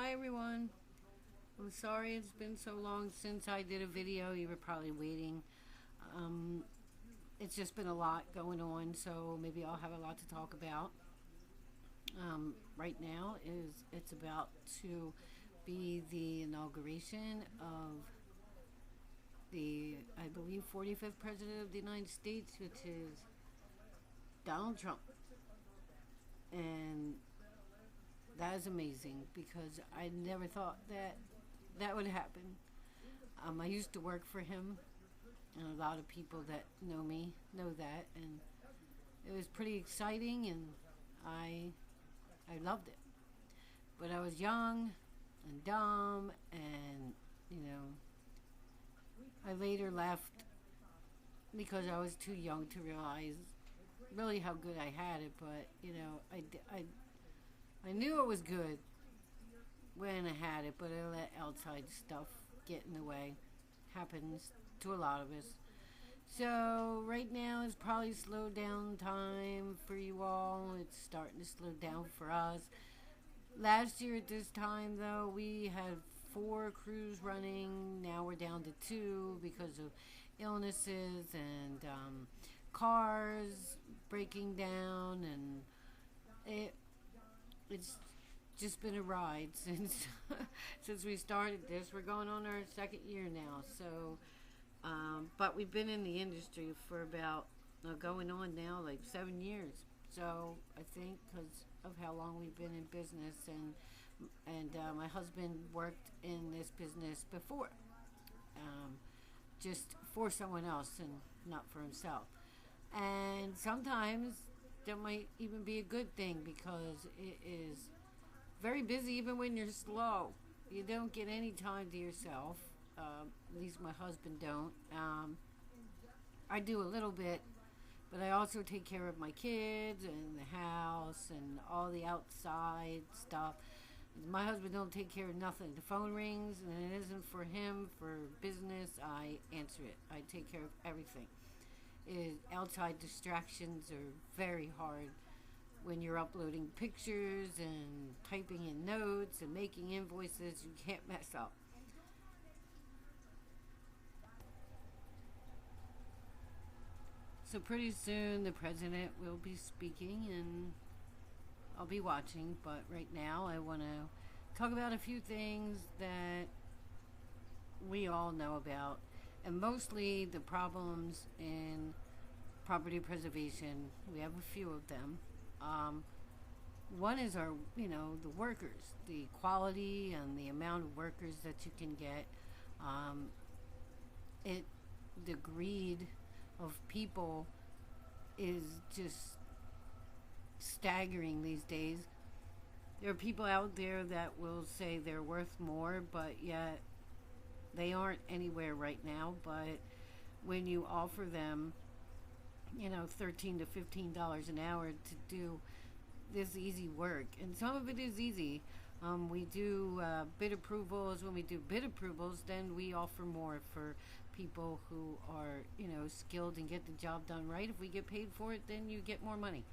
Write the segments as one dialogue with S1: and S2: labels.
S1: Hi everyone. I'm sorry it's been so long since I did a video. You were probably waiting. Um, it's just been a lot going on, so maybe I'll have a lot to talk about. Right now is it's about to be the inauguration of the, I believe, 45th president of the United States, which is Donald Trump. And that is amazing because I never thought that that would happen. I used to work for him, and a lot of people that know me know that, and it was pretty exciting, and I I loved it. But I was young and dumb, and you know, I later left because I was too young to realize really how good I had it. But I knew it was good when I had it, but I let outside stuff get in the way. Happens to a lot of us. So right now is probably slow down time for you all. It's starting to slow down for us. Last year at this time, though, we had four crews running. Now we're down to two because of illnesses and cars breaking down, and it it's just been a ride since since we started this. We're going on our second year now, so but we've been in the industry for about going on now like 7 years. So I think because of how long we've been in business, and my husband worked in this business before, um, just for someone else and not for himself. And sometimes that might even be a good thing because it is very busy even when you're slow. You don't get any time to yourself. At least my husband don't. I do a little bit, but I also take care of my kids and the house and all the outside stuff. My husband don't take care of nothing. The phone rings and it isn't for him for business. I answer it. I take care of everything. Outside distractions are very hard when you're uploading pictures and typing in notes and making invoices. You can't mess up. So pretty soon the president will be speaking, and I'll be watching. But right now I want to talk about a few things that we all know about, and mostly the problems in property preservation. We have a few of them. Um, One is our, the workers, the quality and the amount of workers that you can get. Um, it, the greed of people is just staggering these days. There are people out there that will say they're worth more, but yet they aren't anywhere right now. But when you offer them, $13 to $15 an hour to do this easy work, and some of it is easy. We do bid approvals. When we do bid approvals, then we offer more for people who are, skilled and get the job done right. If we get paid for it, then you get more money.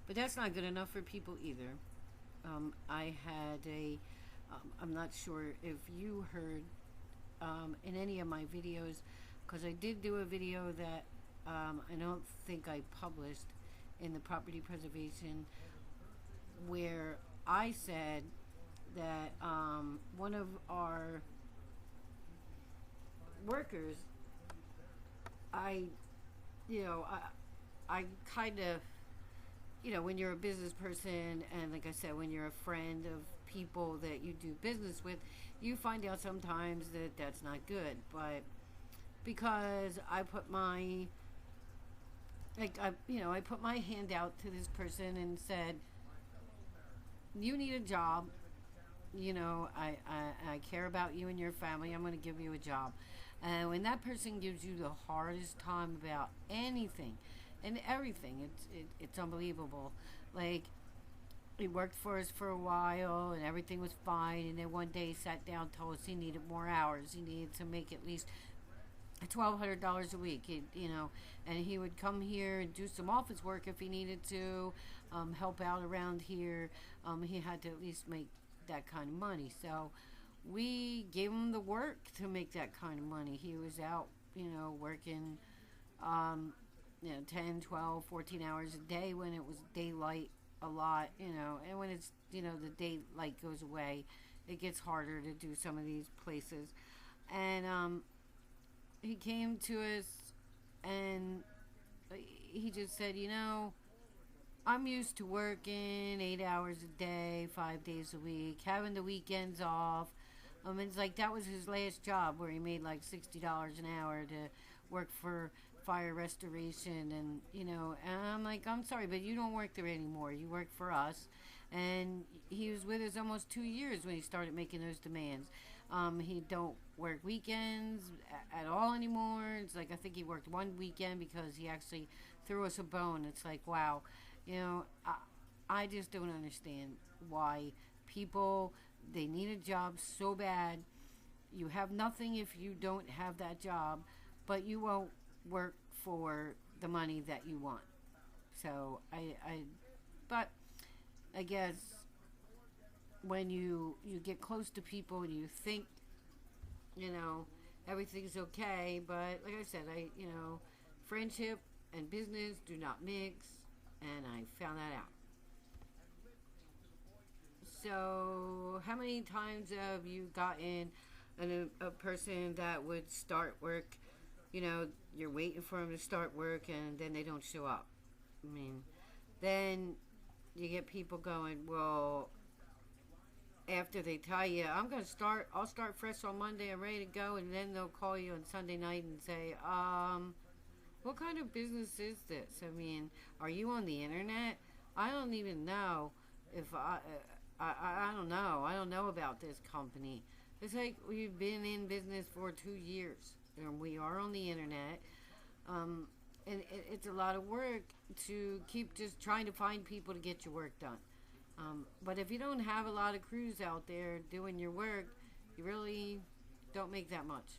S1: But that's not good enough for people either. I had I'm not sure if you heard in any of my videos, because I did do a video that I don't think I published in the property preservation, where I said that one of our workers, I, you know, I, I kind of, when you're a business person, and like I said, when you're a friend of people that you do business with, you find out sometimes that that's not good. But because I put my, I put my hand out to this person and said, you need a job. I care about you and your family. I'm going to give you a job. And when that person gives you the hardest time about anything and everything, it's unbelievable. Like, he worked for us for a while and everything was fine. And then one day he sat down, told us he needed more hours. He needed to make at least $1,200 a week, and he would come here and do some office work if he needed to, help out around here. He had to at least make that kind of money. So we gave him the work to make that kind of money. He was out, working, um, 10, 12, 14 hours a day when it was daylight a lot, and when it's, the daylight goes away, it gets harder to do some of these places. And he came to us and he just said, I'm used to working 8 hours a day, 5 days a week, having the weekends off. It's like that was his last job where he made like $60 an hour to work for fire restoration, and I'm like, I'm sorry, but you don't work there anymore. You work for us. And he was with us almost 2 years when he started making those demands. He don't work weekends at all anymore. It's like I think he worked one weekend because he actually threw us a bone. It's like, wow, I just don't understand why people, they need a job so bad. You have nothing if you don't have that job, but you won't work for the money that you want. So but I guess when you get close to people and you think, everything's okay, but like I said, friendship and business do not mix, and I found that out. So, how many times have you gotten a person that would start work, you're waiting for them to start work and then they don't show up? Then you get people going, well, after they tell you, I'll start fresh on Monday, I'm ready to go, and then they'll call you on Sunday night and say, what kind of business is this? Are you on the internet? I don't even know if I don't know. I don't know about this company. It's like we've been in business for 2 years, and we are on the internet. And it's a lot of work to keep just trying to find people to get your work done. But if you don't have a lot of crews out there doing your work, you really don't make that much.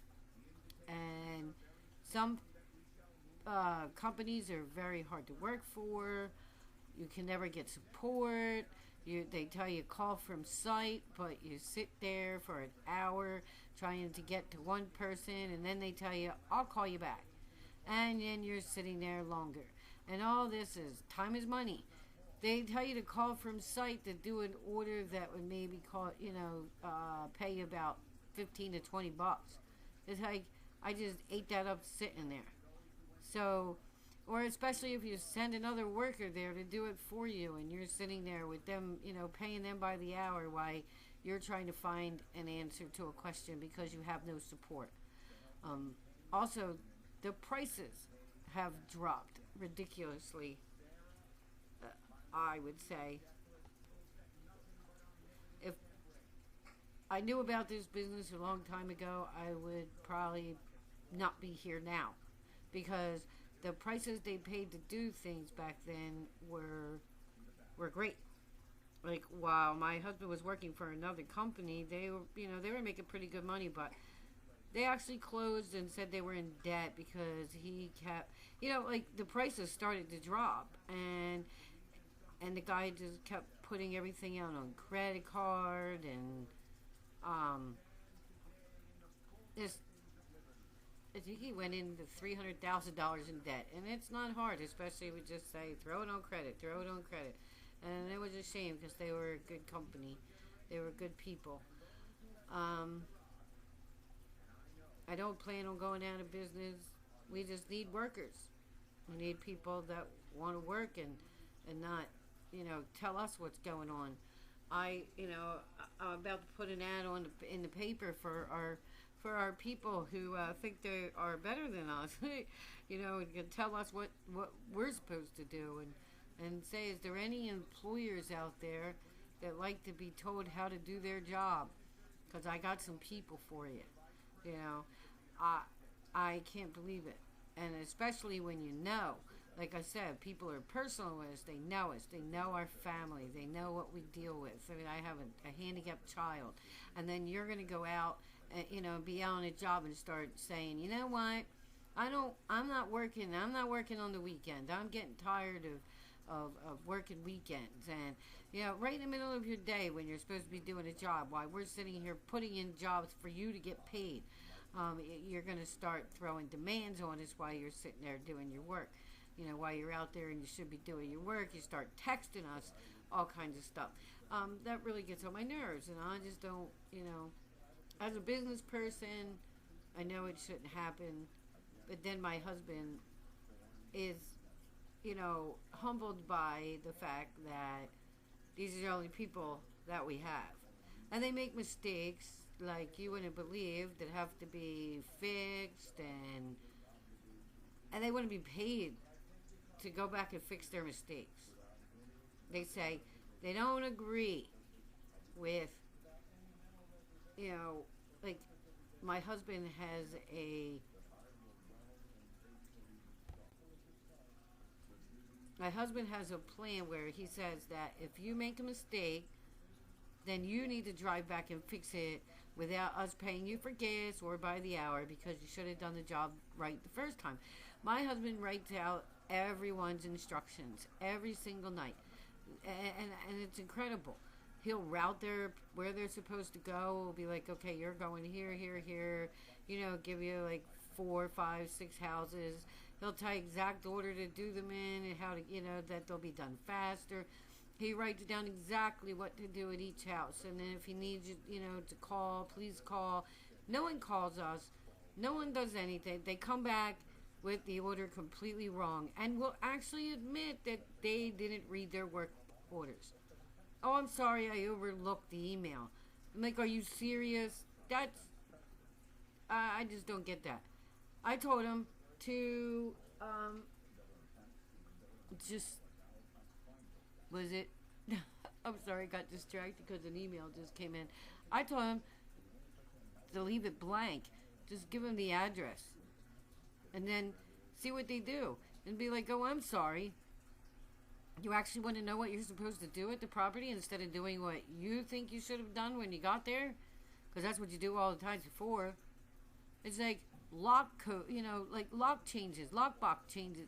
S1: And some companies are very hard to work for. You can never get support. They tell you call from site, but you sit there for an hour trying to get to one person, and then they tell you, I'll call you back. And then you're sitting there longer. And all this is time is money. They tell you to call from site to do an order that would maybe pay you about 15 to 20 bucks. It's like I just ate that up sitting there. So, or especially if you send another worker there to do it for you, and you're sitting there with them, paying them by the hour while you're trying to find an answer to a question because you have no support. Also, the prices have dropped ridiculously, I would say. If I knew about this business a long time ago, I would probably not be here now, because the prices they paid to do things back then were great. Like, while my husband was working for another company, they were making pretty good money, but they actually closed and said they were in debt because he kept, the prices started to drop, and the guy just kept putting everything out on credit card, and this, I think he went into $300,000 in debt, and it's not hard, especially if we just say throw it on credit, and it was a shame because they were a good company, they were good people. I don't plan on going out of business. We just need workers. We need people that want to work and not, tell us what's going on. I'm about to put an ad in the paper for our people who think they are better than us. And can tell us what we're supposed to do, and say, is there any employers out there that like to be told how to do their job? Because I got some people for you. I can't believe it. And especially when like I said, people are personal with us. They know us. They know our family. They know what we deal with. I have a handicapped child. And then you're going to go out and, be on a job and start saying, you know what? I'm not working on the weekend. I'm getting tired of working weekends, and right in the middle of your day when you're supposed to be doing a job, while we're sitting here putting in jobs for you to get paid. You're going to start throwing demands on us while you're sitting there doing your work. While you're out there and you should be doing your work, you start texting us all kinds of stuff. That really gets on my nerves, and I just don't, as a business person, I know it shouldn't happen, but then my husband is, humbled by the fact that these are the only people that we have. And they make mistakes like you wouldn't believe that have to be fixed, and they wouldn't be paid to go back and fix their mistakes. They say they don't agree with, like my husband has a plan where he says that if you make a mistake, then you need to drive back and fix it without us paying you for gas or by the hour, because you should have done the job right the first time. My husband writes out everyone's instructions every single night, and it's incredible. He'll route where they're supposed to go. He'll be like, okay, you're going here, here, here. Give you like 4, 5, 6 houses. He'll tell you exact order to do them in and how to, that they'll be done faster. He writes down exactly what to do at each house. And then if he needs you, to call, please call. No one calls us. No one does anything. They come back with the order completely wrong and will actually admit that they didn't read their work orders. Oh, I'm sorry, I overlooked the email. I'm like, are you serious? I just don't get that. I told him to, was it? I'm sorry, I got distracted because an email just came in. I told him to leave it blank. Just give him the address. And then see what they do. And be like, oh, I'm sorry. You actually want to know what you're supposed to do at the property instead of doing what you think you should have done when you got there? Because that's what you do all the times before. It's like lock code, like lock changes, lockbox changes.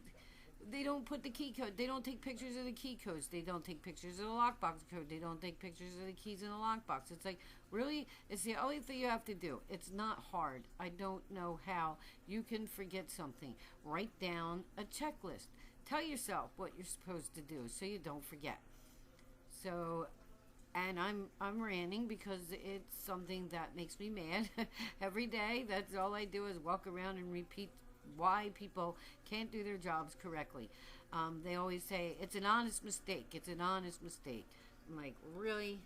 S1: They don't put the key code. They don't take pictures of the key codes. They don't take pictures of the lockbox code. They don't take pictures of the keys in the lockbox. It's like, really? It's the only thing you have to do. It's not hard. I don't know how you can forget something. Write down a checklist. Tell yourself what you're supposed to do so you don't forget. So, and I'm ranting because it's something that makes me mad every day. That's all I do is walk around and repeat why people can't do their jobs correctly. They always say, it's an honest mistake. It's an honest mistake. I'm like, really?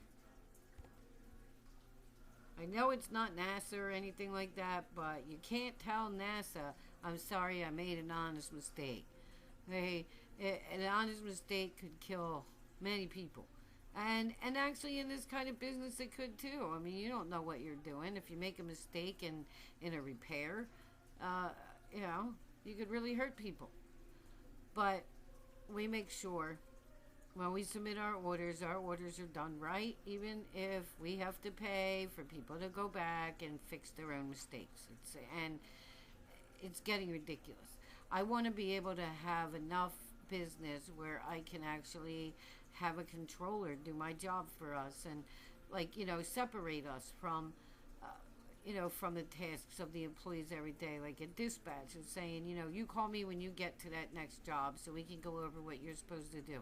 S1: I know it's not NASA or anything like that, but you can't tell NASA, I'm sorry, I made an honest mistake. An honest mistake could kill many people. And actually in this kind of business it could too. I mean, you don't know what you're doing. If you make a mistake in a repair, you could really hurt people. But we make sure when we submit our orders are done right, even if we have to pay for people to go back and fix their own mistakes. It's getting ridiculous. I want to be able to have enough business where I can actually have a controller do my job for us and, separate us from from the tasks of the employees every day, like a dispatch and saying, you call me when you get to that next job so we can go over what you're supposed to do.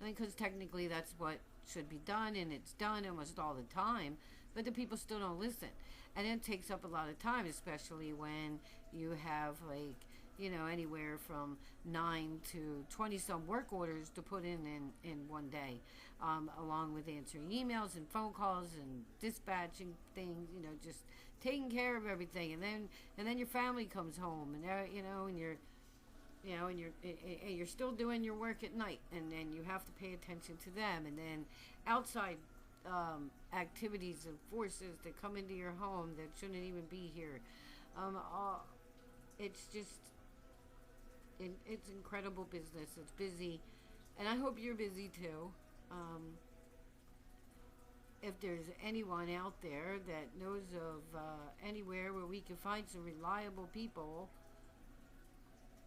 S1: I mean, because technically that's what should be done, and it's done almost all the time, but the people still don't listen. And it takes up a lot of time, especially when you have, anywhere from 9 to 20-some work orders to put in one day, along with answering emails and phone calls and dispatching things, just taking care of everything. And then your family comes home, and you're still doing your work at night, and then you have to pay attention to them. And then outside activities and forces that come into your home that shouldn't even be here. It's just... It's incredible business. It's busy, and I hope you're busy too. If there's anyone out there that knows of anywhere where we can find some reliable people,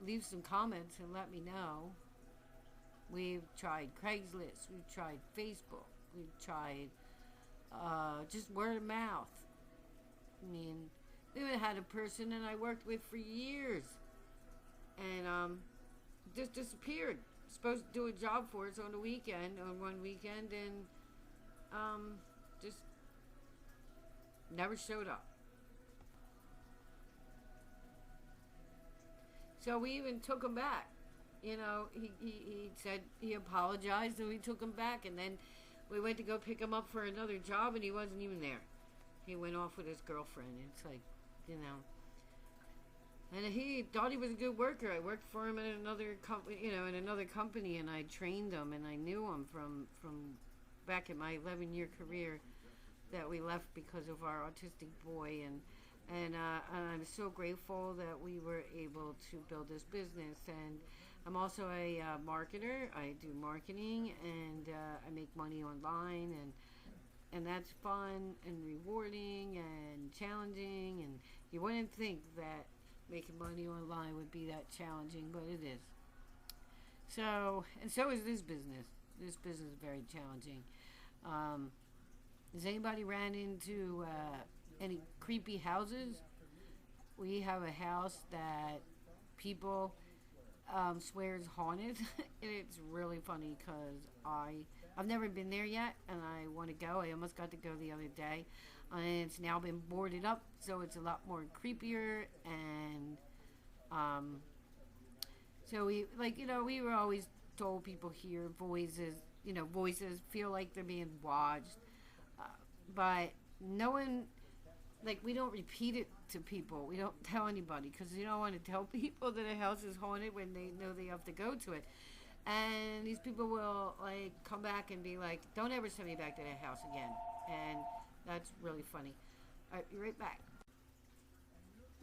S1: leave some comments and let me know. We've tried Craigslist. We've tried Facebook. We've tried just word of mouth. I mean, we even had a person that I worked with for years, and just disappeared. Supposed to do a job for us on the weekend, on one weekend, and just never showed up. So we even took him back. You know, he said he apologized and we took him back. And then we went to go pick him up for another job and he wasn't even there. He went off with his girlfriend. It's like, you know. And he thought he was a good worker. I worked for him at another company, in another company, and I trained him and I knew him from back in my 11-year career that we left because of our autistic boy. And I'm so grateful that we were able to build this business. And I'm also a marketer. I do marketing, and I make money online, and that's fun and rewarding and challenging. And you wouldn't think that making money online would be that challenging, but it is. So is this business. This business is very challenging. Has anybody ran into any creepy houses? We have a house that people swear is haunted. And it's really funny because I've never been there yet, and I want to go. I almost got to go the other day, and it's now been boarded up, so it's a lot more creepier. And so we were always told people hear voices. Voices feel like they're being watched, but no one. Like, we don't repeat it to people. We don't tell anybody because you don't want to tell people that a house is haunted when they know they have to go to it. And these people will, like, come back and be like, don't ever send me back to that house again. And that's really funny. All right, be right back.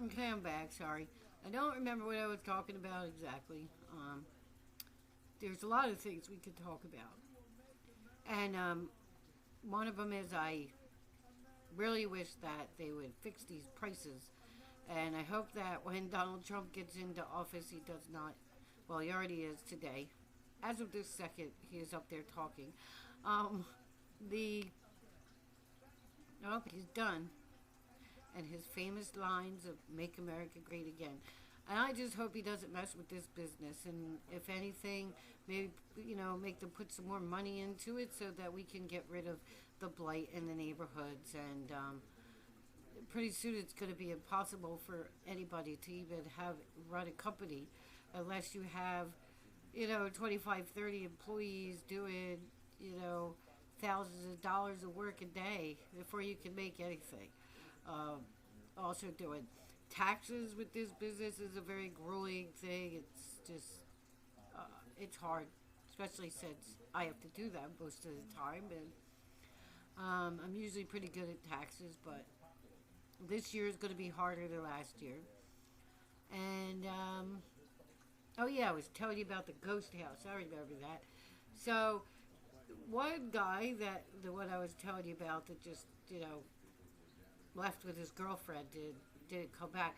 S1: Okay, I'm back. Sorry. I don't remember what I was talking about exactly. There's a lot of things we could talk about. And one of them is I really wish that they would fix these prices, and I hope that when Donald Trump gets into office, he does not. Well, he already is today. As of this second, he is up there talking. He's done, and his famous lines of "Make America Great Again." And I just hope he doesn't mess with this business, and if anything, maybe make them put some more money into it so that we can get rid of the blight in the neighborhoods. And pretty soon it's going to be impossible for anybody to even run a company unless you have 25, 30 employees doing thousands of dollars of work a day before you can make anything. Also doing taxes with this business is a very grueling thing. It's just it's hard, especially since I have to do that most of the time. And I'm usually pretty good at taxes, but this year is going to be harder than last year. And oh yeah, I was telling you about the ghost house. I remember that. So one guy the one I was telling you about that just left with his girlfriend didn't come back.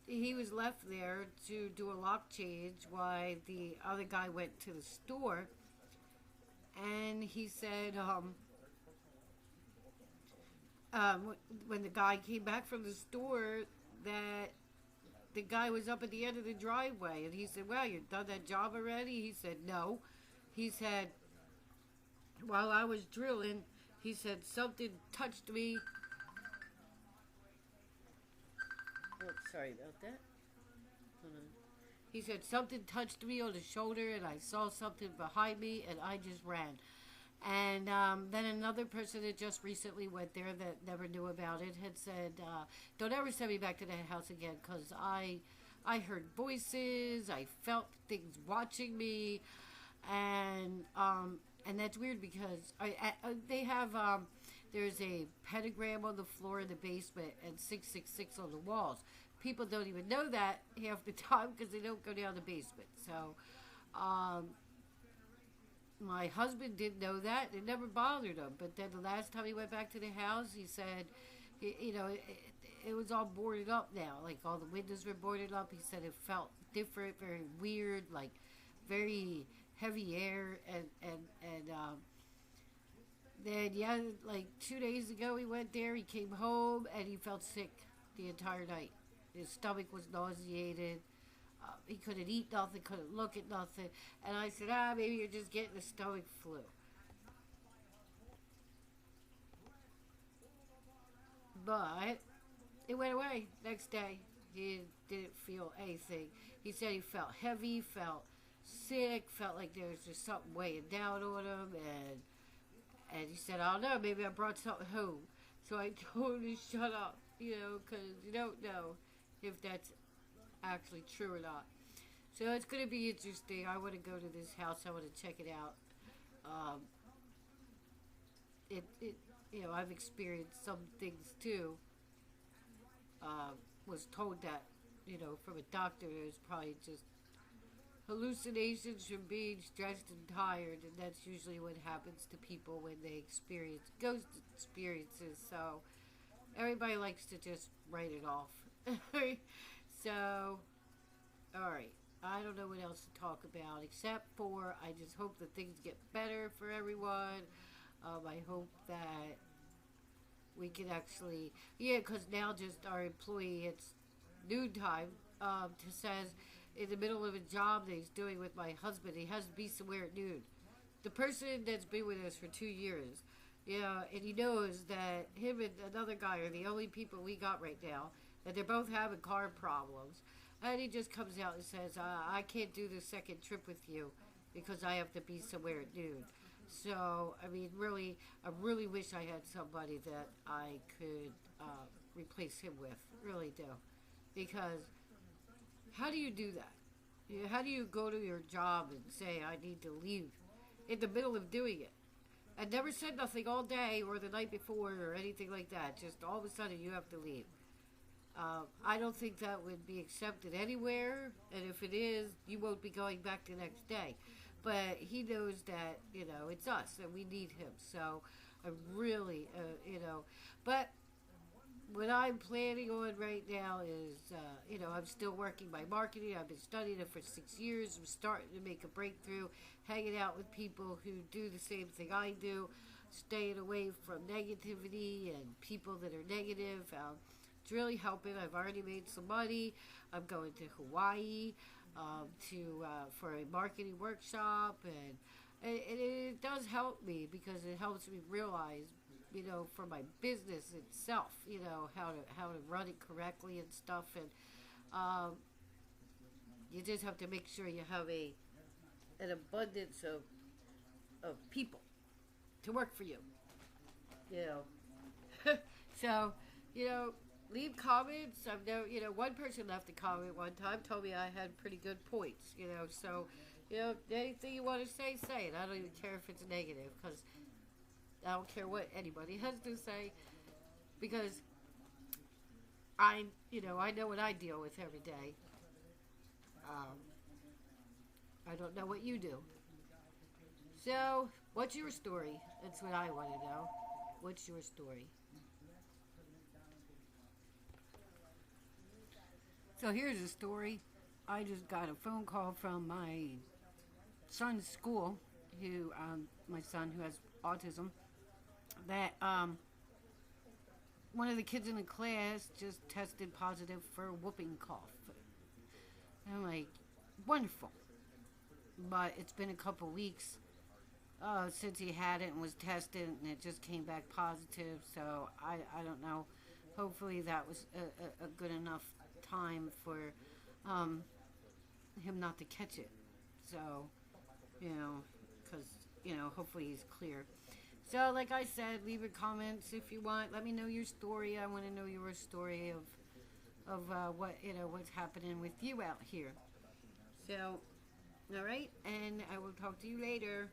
S1: He was left there to do a lock change while the other guy went to the store. And he said, when the guy came back from the store, that the guy was up at the end of the driveway. And he said, well, you've done that job already? He said, no. He said, while I was drilling, he said, something touched me. Oh, sorry about that. Hold on. He said, something touched me on the shoulder, and I saw something behind me, and I just ran. And then another person that just recently went there that never knew about it had said, don't ever send me back to that house again, because I heard voices, I felt things watching me, and that's weird because they have, there's a pentagram on the floor in the basement and 666 on the walls. People don't even know that half the time because they don't go down the basement. So, my husband didn't know that. It never bothered him. But then the last time he went back to the house, he said, it was all boarded up now. Like all the windows were boarded up. He said it felt different, very weird, like very heavy air, and then yeah, like 2 days ago he went there. He came home and he felt sick the entire night. His stomach was nauseated. He couldn't eat nothing, couldn't look at nothing. And I said, maybe you're just getting the stomach flu. But it went away next day. He didn't feel anything. He said he felt heavy, felt sick, felt like there was just something weighing down on him, and he said, I don't know, maybe I brought something home. So I told him to shut up, because you don't know if that's actually true or not. So it's going to be interesting. I want to go to this house. I want to check it out. Um, I've experienced some things too. Was told that, from a doctor, it was probably just hallucinations from being stressed and tired, and that's usually what happens to people when they experience ghost experiences. So everybody likes to just write it off. So, alright. I don't know what else to talk about except for I just hope that things get better for everyone. I hope that we can actually, because now just our employee, it's noon time, says in the middle of a job that he's doing with my husband, he has to be somewhere at noon. The person that's been with us for 2 years, and he knows that him and another guy are the only people we got right now, that they're both having car problems. And he just comes out and says, I can't do the second trip with you because I have to be somewhere at noon. So, I mean, really, I really wish I had somebody that I could replace him with. Really do. Because how do you do that? How do you go to your job and say, I need to leave in the middle of doing it? I never said nothing all day or the night before or anything like that. Just all of a sudden you have to leave. I don't think that would be accepted anywhere, and if it is, you won't be going back the next day. But he knows that, it's us, and we need him. So, I really, but what I'm planning on right now is, I'm still working my marketing. I've been studying it for 6 years. I'm starting to make a breakthrough, hanging out with people who do the same thing I do, staying away from negativity and people that are negative. It's really helping. I've already made some money. I'm going to Hawaii for a marketing workshop, and it does help me because it helps me realize, for my business itself, how to run it correctly and stuff, and you just have to make sure you have an abundance of people to work for you, so, leave comments. I've know, one person left a comment one time, told me I had pretty good points, so, anything you want to say it. I don't even care if it's negative, because I don't care what anybody has to say, because I know what I deal with every day. I don't know what you do. So, what's your story? That's what I want to know. What's your story? So here's a story. I just got a phone call from my son's school, my son who has autism, that one of the kids in the class just tested positive for whooping cough. And I'm like, wonderful. But it's been a couple weeks since he had it and was tested, and it just came back positive. So I don't know. Hopefully that was a good enough time for him not to catch it. So, because, hopefully he's clear. So, like I said, leave your comments if you want. Let me know your story. I want to know your story of what's happening with you out here. So, all right, and I will talk to you later.